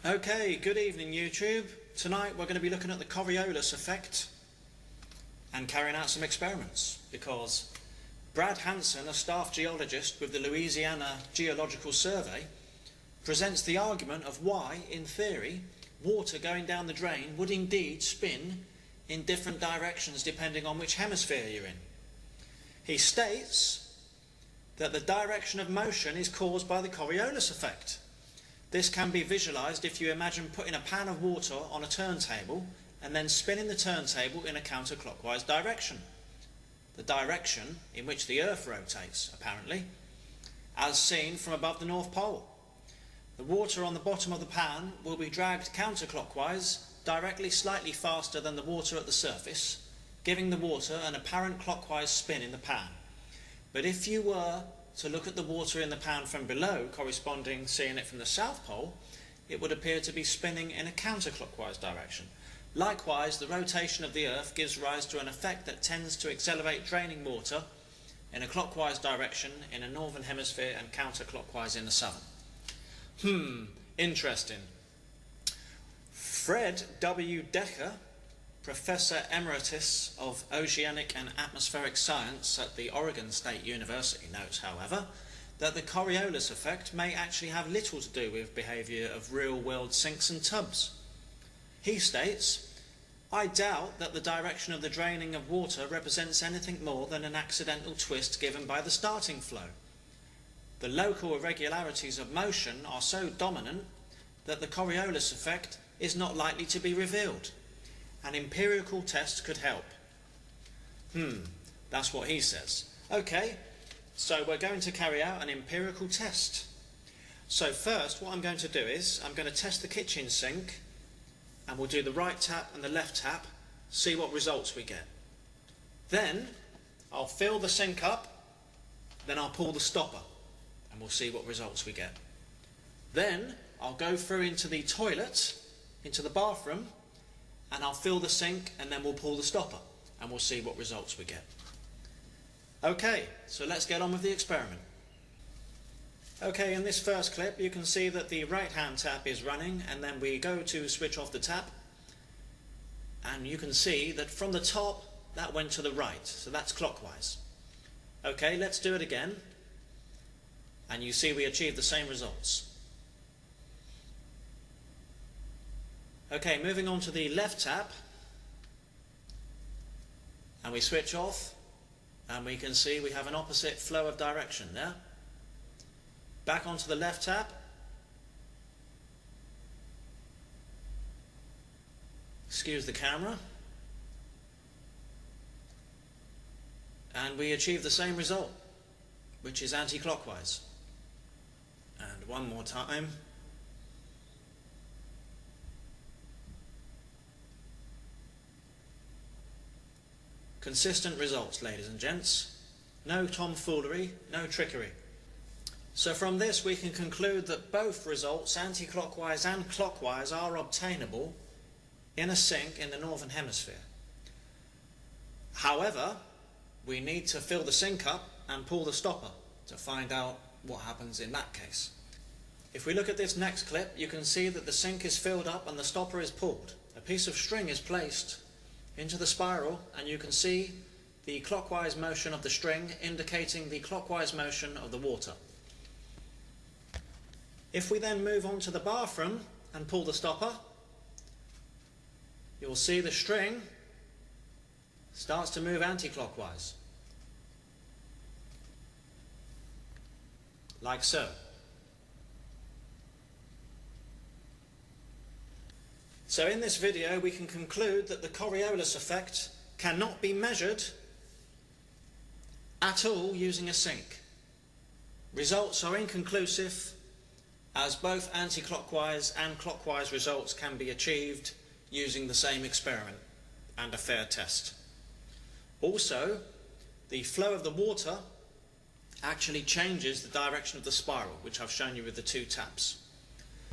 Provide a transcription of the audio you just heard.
Okay, good evening YouTube. Tonight we're going to be looking at the Coriolis effect and carrying out some experiments because Brad Hansen, a staff geologist with the Louisiana Geological Survey, presents the argument of why, in theory, water going down the drain would indeed spin in different directions depending on which hemisphere you're in. He states that the direction of motion is caused by the Coriolis effect. This can be visualised if you imagine putting a pan of water on a turntable and then spinning the turntable in a counterclockwise direction. The direction in which the Earth rotates, apparently, as seen from above the North Pole. The water on the bottom of the pan will be dragged counterclockwise, directly slightly faster than the water at the surface, giving the water an apparent clockwise spin in the pan. But if you were to look at the water in the pan from below, corresponding seeing it from the South Pole, it would appear to be spinning in a counterclockwise direction. Likewise, the rotation of the Earth gives rise to an effect that tends to accelerate draining water in a clockwise direction in a northern hemisphere and counterclockwise in the southern. Interesting. Fred W. Decker, Professor Emeritus of Oceanic and Atmospheric Science at the Oregon State University, notes, however, that the Coriolis effect may actually have little to do with behaviour of real-world sinks and tubs. He states, "I doubt that the direction of the draining of water represents anything more than an accidental twist given by the starting flow. The local irregularities of motion are so dominant that the Coriolis effect is not likely to be revealed. An empirical test could help." That's what he says. Okay, so we're going to carry out an empirical test. So first, what I'm going to do is, I'm going to test the kitchen sink, and we'll do the right tap and the left tap, see what results we get. Then, I'll fill the sink up, then I'll pull the stopper, and we'll see what results we get. Then, I'll go through into the toilet, into the bathroom, and I'll fill the sink and then we'll pull the stopper and we'll see what results we get. Okay, so let's get on with the experiment. Okay, in this first clip you can see that the right hand tap is running, and then we go to switch off the tap and you can see that from the top that went to the right, so that's clockwise. Okay, let's do it again and you see we achieved the same results. Okay, moving on to the left tap, and we switch off, and we can see we have an opposite flow of direction there. Back onto the left tap, excuse the camera, and we achieve the same result, which is anti-clockwise. And one more time. Consistent results, ladies and gents. No tomfoolery, no trickery. So from this we can conclude that both results, anti-clockwise and clockwise, are obtainable in a sink in the northern hemisphere. However, we need to fill the sink up and pull the stopper to find out what happens in that case. If we look at this next clip, you can see that the sink is filled up and the stopper is pulled. A piece of string is placed into the spiral, and you can see the clockwise motion of the string indicating the clockwise motion of the water. If we then move on to the bathroom and pull the stopper, you'll see the string starts to move anti-clockwise, like so. So in this video we can conclude that the Coriolis effect cannot be measured at all using a sink. Results are inconclusive, as both anti-clockwise and clockwise results can be achieved using the same experiment and a fair test. Also, the flow of the water actually changes the direction of the spiral, which I've shown you with the two taps.